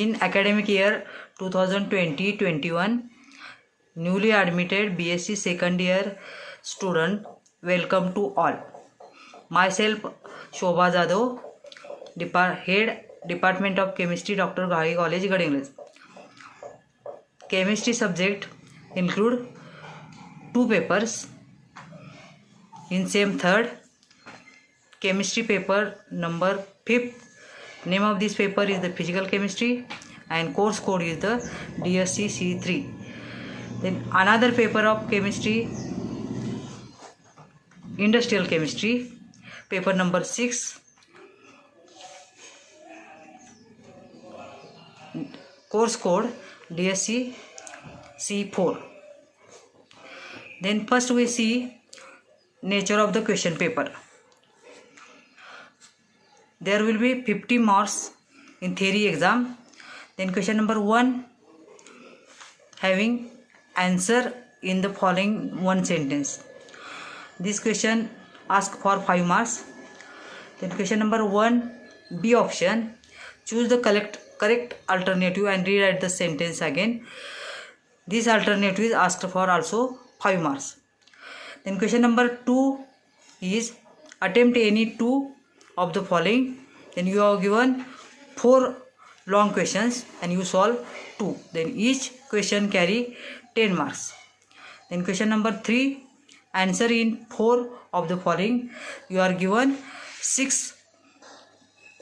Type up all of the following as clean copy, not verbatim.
In academic year 2020-21, newly admitted BSc second year student, welcome to all. Myself Shobha Jadhav, Head Department of Chemistry, Dr. Ghai College, Gadinglas. Chemistry subject include 2 papers in same third. Chemistry paper number 5th. Name of this paper is the physical chemistry and course code is the DSC C3. Then another paper of chemistry, industrial chemistry, paper number 6, course code DSC C4. Then first we see nature of the question paper. There will be 50 marks in theory exam. Then question number 1, having answer in the following one sentence. This question asks for 5 marks. Then question number 1, B option, choose the correct alternative and rewrite the sentence again. This alternative is asked for also 5 marks. Then question number 2 is attempt any 2 of the following. Then you are given 4 long questions and you solve 2. Then each question carry 10 marks. Then question number 3, answer in 4 of the following. You are given 6.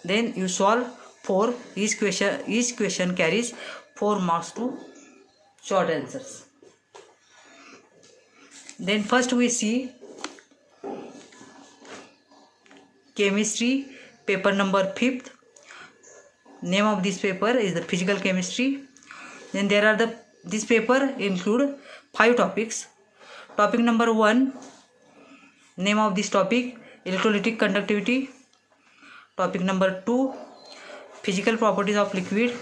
Then you solve 4. Each question carries 4 marks to short answers. Then first we see chemistry paper number 5th. Name of this paper is the physical chemistry. Then there are this paper include 5 topics. Topic number 1, name of this topic electrolytic conductivity. Topic number 2, physical properties of liquid.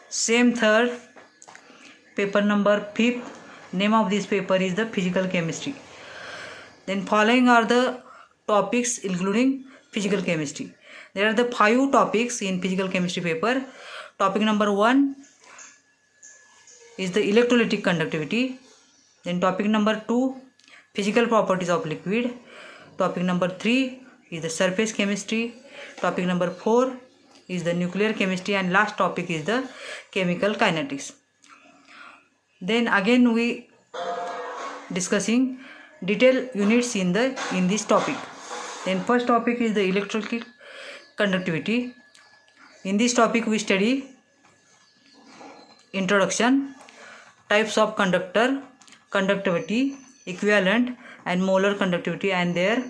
Same third, paper number 5th, name of this paper is the physical chemistry. Then following are the topics including physical chemistry. There are the 5 topics in physical chemistry paper. Topic number 1 is the electrolytic conductivity. Then topic number 2, physical properties of liquid. Topic number 3 is the surface chemistry. Topic number 4 is the nuclear chemistry, and last topic is the chemical kinetics. Then again we discussing detailed units in this topic. Then first topic is the electrolytic conductivity. In this topic we study introduction, types of conductor, conductivity, equivalent and molar conductivity and their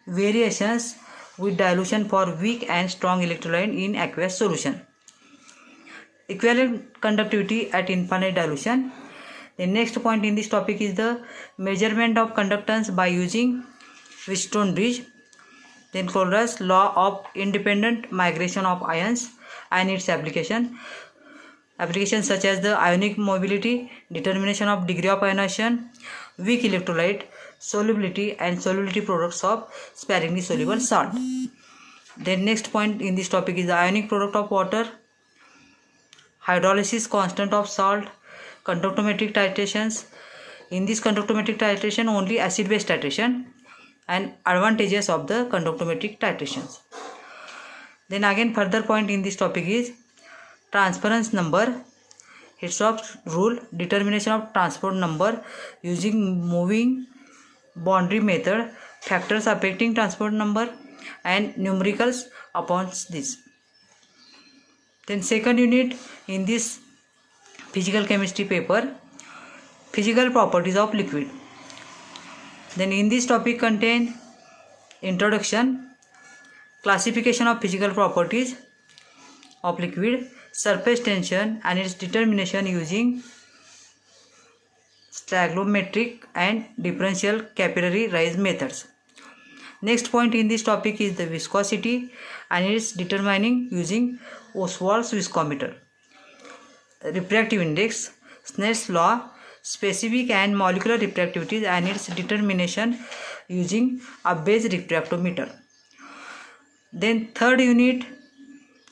variations with dilution for weak and strong electrolyte in aqueous solution. Equivalent conductivity at infinite dilution. The next point in this topic is the measurement of conductance by using Wheatstone bridge. Then Corollary's law of independent migration of ions and its applications such as the ionic mobility, determination of degree of ionization, weak electrolyte, solubility and solubility products of sparingly soluble salt. Then next point in this topic is the ionic product of water, hydrolysis constant of salt, conductometric titrations. In this conductometric titration only acid base titration and advantages of the conductometric titrations. Then again further point in this topic is transference number, Hirsau's rule, determination of transport number using moving boundary method, factors affecting transport number and numericals upon this. Then second unit in this physical chemistry paper, physical properties of liquid. Then in this topic contain introduction, classification of physical properties of liquid, surface tension and its determination using stoichiometric and differential capillary rise methods. Next point in this topic is the viscosity and its determining using Ostwald's viscometer. Refractive index, Snell's law, specific and molecular refractivities and its determination using a Abbe's refractometer. Then third unit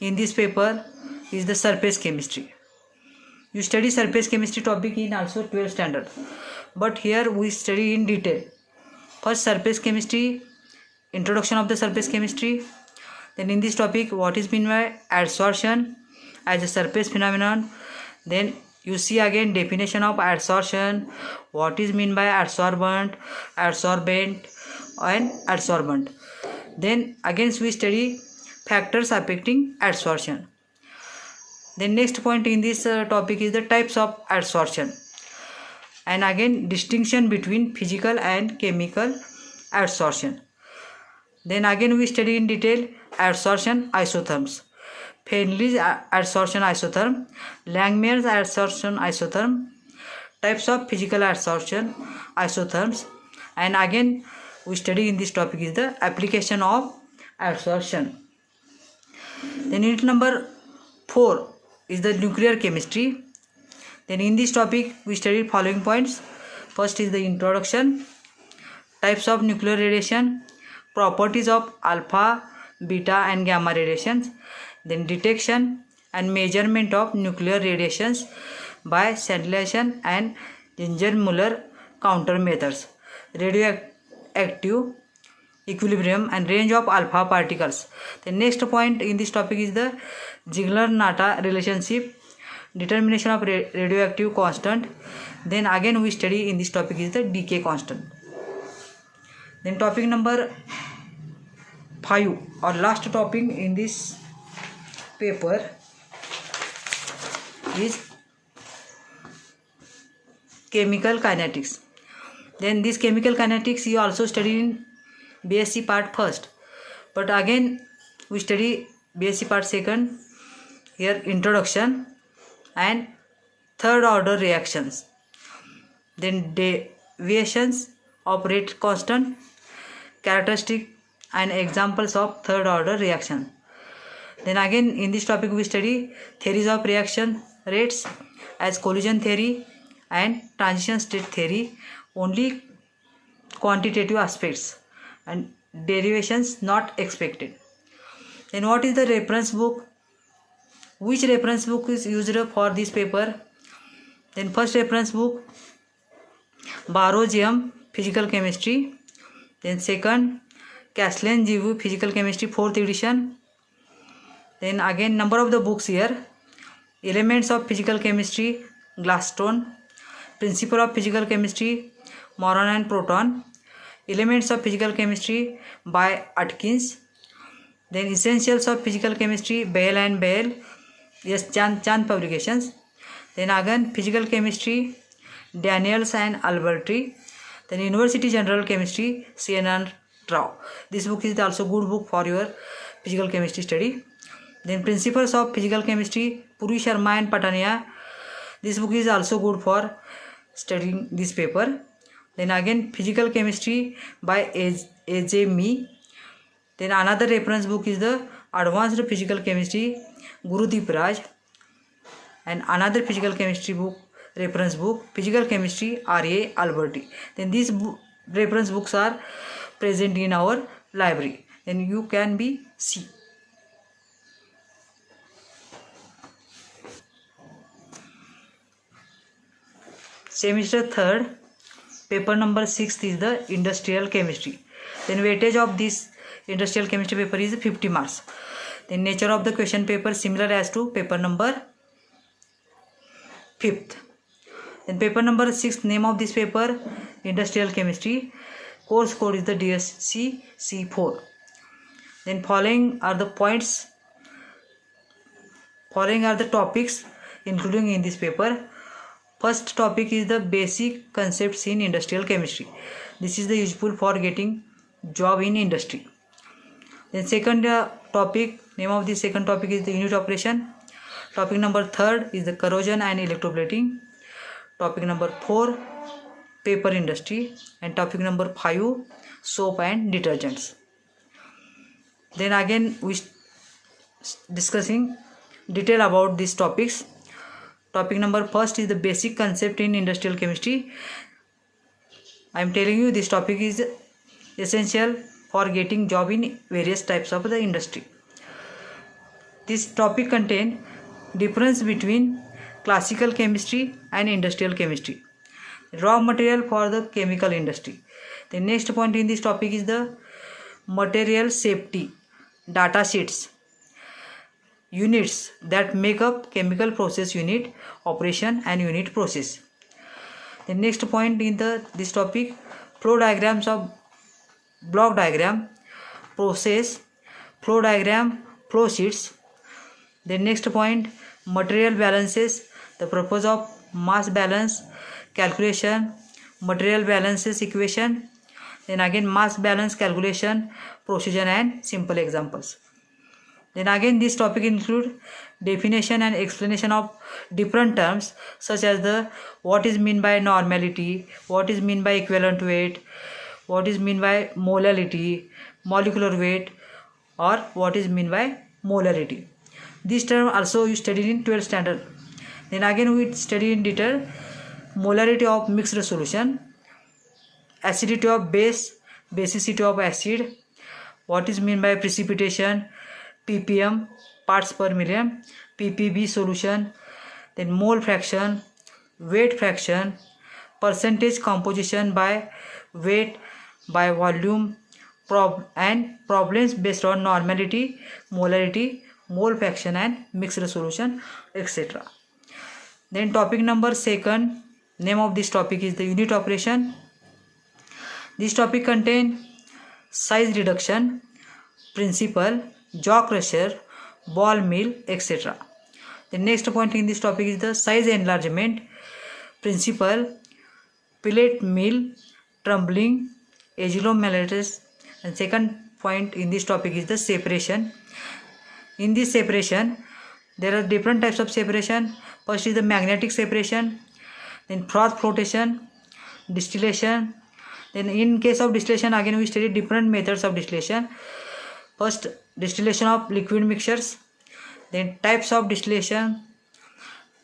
in this paper is the surface chemistry. You study surface chemistry topic in also 12th standard, but here we study in detail. First, surface chemistry, introduction of the surface chemistry. Then in this topic, what is meant by adsorption as a surface phenomenon. Then you see again definition of adsorption, what is meant by adsorbent, adsorbent and adsorbent. Then again we study factors affecting adsorption. The next point in this topic is the types of adsorption, and again distinction between physical and chemical adsorption. Then again we study in detail adsorption isotherms, Fenley's adsorption isotherm, Langmuir's adsorption isotherm, types of physical adsorption isotherms, and again we study in this topic is the application of adsorption. Then unit number 4 is the nuclear chemistry. Then in this topic we study following points. First is the introduction, types of nuclear radiation, properties of alpha, beta and gamma radiations. Then detection and measurement of nuclear radiations by scintillation and Zinger-Muller counter methods, radioactive equilibrium and range of alpha particles. The next point in this topic is the Ziegler-Natta relationship, determination of radioactive constant. Then again we study in this topic is the decay constant. Then topic number 5 or last topic in this paper is chemical kinetics. Then this chemical kinetics you also study in BSc part first, but again we study BSc part second. Here introduction and third order reactions, then deviations of rate constant, characteristic and examples of third order reaction. Then again in this topic we study theories of reaction rates as collision theory and transition state theory, only quantitative aspects and derivations not expected. Then what is the reference book? Which reference book is used for this paper? Then first reference book Barrow-Jem Physical Chemistry. Then second Castellan-Givu Physical Chemistry 4th edition. Then again number of the books here: Elements of Physical Chemistry Gladstone, Principle of Physical Chemistry Moron and Proton, Elements of Physical Chemistry by Atkins. Then Essentials of Physical Chemistry Bell and Bell, yes, Chand publications. Then again Physical Chemistry Daniels and Alberti. Then University General Chemistry C.N.R. Rao. This book is also good book for your physical chemistry study. Then Principles of Physical Chemistry Puri Sharma and Patania. This book is also good for studying this paper. Then again Physical Chemistry by A.J. Me. Then another reference book is the Advanced Physical Chemistry Gurudeep Raj, and another physical chemistry book reference book Physical Chemistry R.A. Alberti. Then these reference books are present in our library, then you can be see. Semester 3rd, paper number 6 is the industrial chemistry. Then weightage of this industrial chemistry paper is 50 marks. Then nature of the question paper similar as to paper number 5th. Then paper number 6, name of this paper industrial chemistry, course code is the DSC C4. Then following are the points, following are the topics including in this paper. First topic is the basic concepts in industrial chemistry. This is the useful for getting job in industry. Then second topic, name of the second topic is the unit operation. Topic number 3rd is the corrosion and electroplating. Topic number 4, paper industry, and topic number 5, soap and detergents. Then again we discussing detail about these topics. Topic number 1st is the basic concept in industrial chemistry. I am telling you this topic is essential for getting job in various types of the industry. This topic contain difference between classical chemistry and industrial chemistry, raw material for the chemical industry. The next point in this topic is the material safety data sheets, units that make up chemical process unit operation and unit process. The next point in this topic, flow diagrams of block diagram, process, flow diagram, flow sheets. The next point, material balances, the purpose of mass balance calculation, material balances equation, then again mass balance calculation, procedure and simple examples. Then again this topic include definition and explanation of different terms such as the what is mean by normality, what is mean by equivalent weight, what is mean by molality, molecular weight, or what is mean by molarity. This term also you studied in 12th standard. Then again we study in detail molarity of mixed solution, acidity of base, basicity of acid, what is mean by precipitation, ppm parts per million, ppb solution, then mole fraction, weight fraction, percentage composition by weight, by volume, and problems based on normality, molarity, mole fraction and mixed solution, etc. Then topic number 2, name of this topic is the unit operation. This topic contain size reduction principle, jaw crusher, ball mill, etc. The next point in this topic is the size enlargement principle, pellet mill, tumbling, agilomalicious. And second point in this topic is the separation. In this separation there are different types of separation. First is the magnetic separation, then froth flotation, distillation. Then in case of distillation again we study different methods of distillation. First, distillation of liquid mixtures, then types of distillation,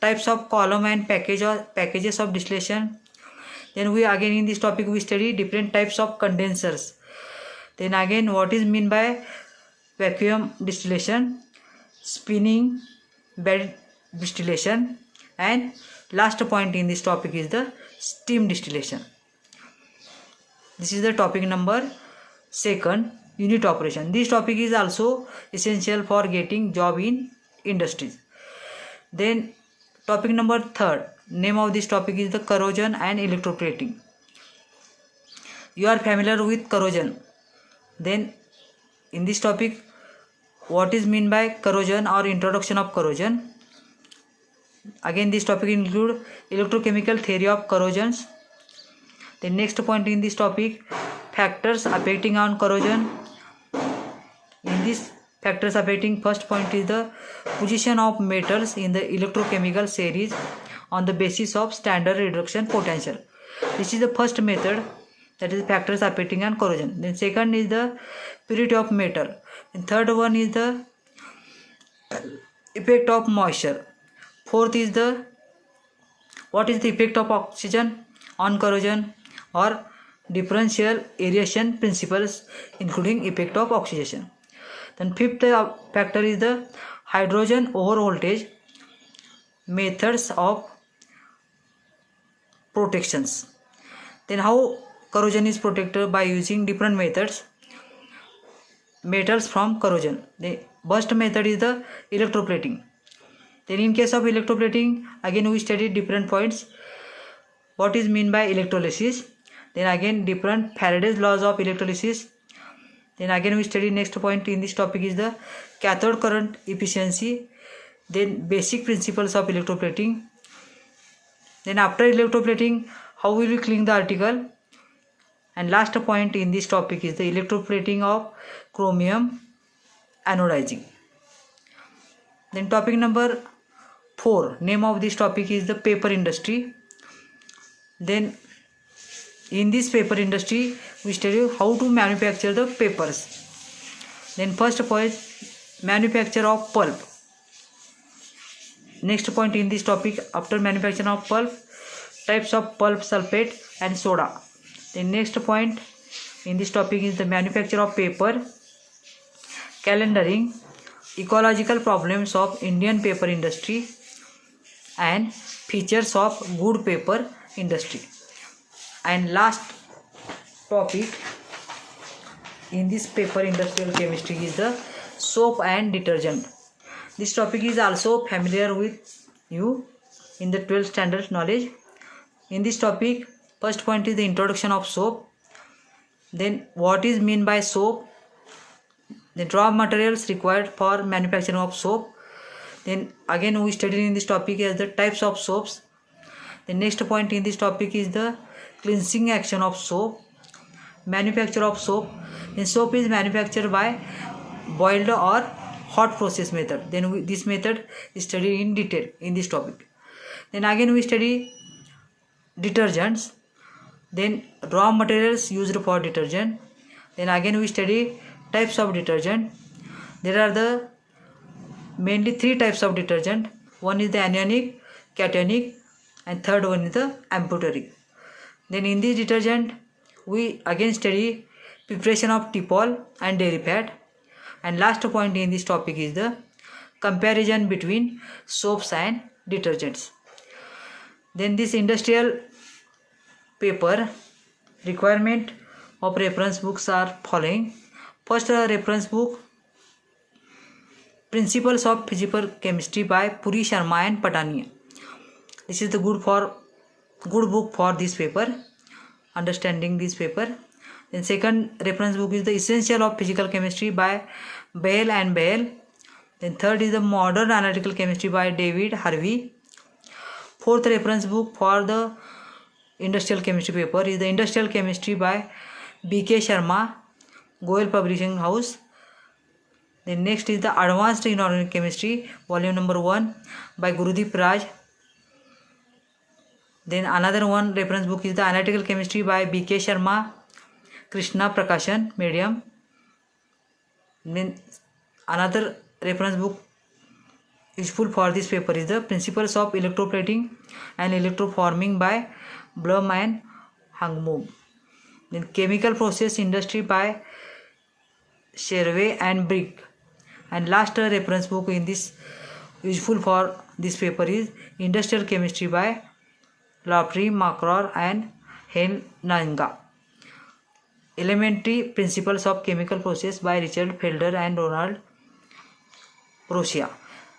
types of column and packages of distillation. Then we again in this topic we study different types of condensers. Then again what is mean by vacuum distillation, spinning bed distillation, and last point in this topic is the steam distillation. This is the topic number 2, unit operation. This topic is also essential for getting job in industries. Then topic number 3, name of this topic is the corrosion and electroplating. You are familiar with corrosion. Then in this topic what is mean by corrosion or introduction of corrosion. Again this topic include electrochemical theory of corrosions. The next point in this topic, factors affecting on corrosion. In this factors affecting, first point is the position of metals in the electrochemical series on the basis of standard reduction potential. This is the first method, that is factors affecting on corrosion. Then second is the purity of metal. And third one is the effect of moisture. Fourth is the what is the effect of oxygen on corrosion or differential aeration principles including effect of oxidation. Then fifth factor is the hydrogen over voltage, methods of protections. Then how corrosion is protected by using different methods, metals from corrosion. The first method is the electroplating. Then in case of electroplating again we studied different points, what is mean by electrolysis, then again different Faraday's laws of electrolysis. Then again we study next point in this topic is the cathode current efficiency, then basic principles of electroplating. Then after electroplating how will we clean the article, and last point in this topic is the electroplating of chromium anodizing. Then topic number 4, name of this topic is the paper industry. Then in this paper industry we study how to manufacture the papers. Then first point, manufacture of pulp. Next point in this topic, after manufacture of pulp, types of pulp sulfate and soda. Then next point, in this topic is the manufacture of paper, calendaring, ecological problems of Indian paper industry, and features of good paper industry. And last topic in this paper industrial chemistry is the soap and detergent. This topic is also familiar with you in the 12th standard knowledge. In this topic, first point is the introduction of soap, then what is mean by soap, the raw materials required for manufacturing of soap, then again we studied in this topic as the types of soaps. The next point in this topic is the cleansing action of soap, manufacture of soap. Then soap is manufactured by boiled or hot process method. Then this method is studied in detail in this topic. Then again we study detergents, then raw materials used for detergent. Then again we study types of detergent. There are the mainly 3 types of detergent. One is the anionic, cationic, and third one is the amphoteric. Then in this detergent we again study preparation of tipol and dairy fat. And last point in this topic is the comparison between soaps and detergents. Then this industrial paper requirement of reference books are following. First, reference book Principles of Physical Chemistry by Puri Sharma and Patania. This is the good book for this paper, understanding this paper. Then second reference book is the Essential of Physical Chemistry by Bale and Bale. Then third is the Modern Analytical Chemistry by David Harvey. Fourth reference book for the industrial chemistry paper is the Industrial Chemistry by B.K. Sharma, Goel Publishing House. Then next is the Advanced Inorganic Chemistry, volume number 1 by Gurudeep Raj. Then another one reference book is the Analytical Chemistry by B.K. Sharma, Krishna Prakashan, medium. Then another reference book useful for this paper is the Principles of Electroplating and Electroforming by Blum and Hangmo. Then Chemical Process Industry by Sherway and Brick. And last reference book in this useful for this paper is Industrial Chemistry by Lafferty, Macrar and Hell-Nanga. Elementary Principles of Chemical Process by Richard Felder and Ronald Rosia.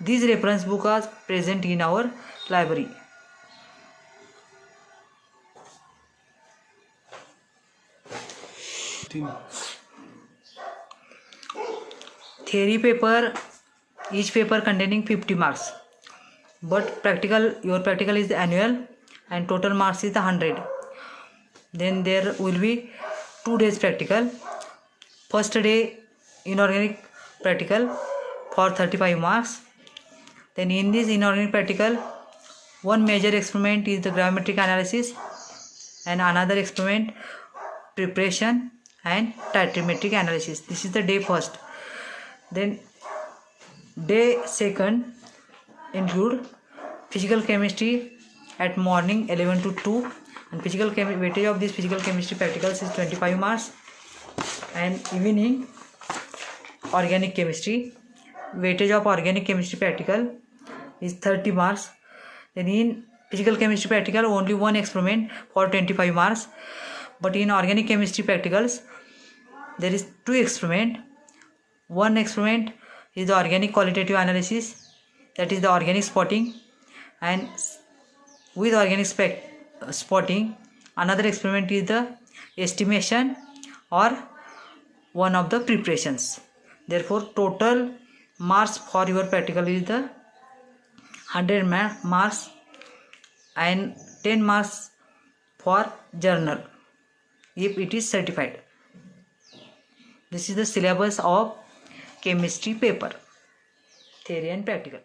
These reference books are present in our library. Theory paper, each paper containing 50 marks. But your practical is the annual and total marks is the 100. Then there will be 2 days practical. First day inorganic practical for 35 marks. Then in this inorganic practical, one major experiment is the gravimetric analysis and another experiment preparation and titrimetric analysis. This is the day first. Then day second include physical chemistry at morning 11 to 2 and weightage of this physical chemistry practicals is 25 marks, and evening organic chemistry, weightage of organic chemistry practical is 30 marks. Then in physical chemistry practical only one experiment for 25 marks, but in organic chemistry practicals there is 2 experiment. One experiment is the organic qualitative analysis, that is the organic spotting, and with organic spotting another experiment is the estimation or one of the preparations. Therefore total marks for your practical is the 100 marks and 10 marks for journal if it is certified. This is the syllabus of chemistry paper, theory and practical.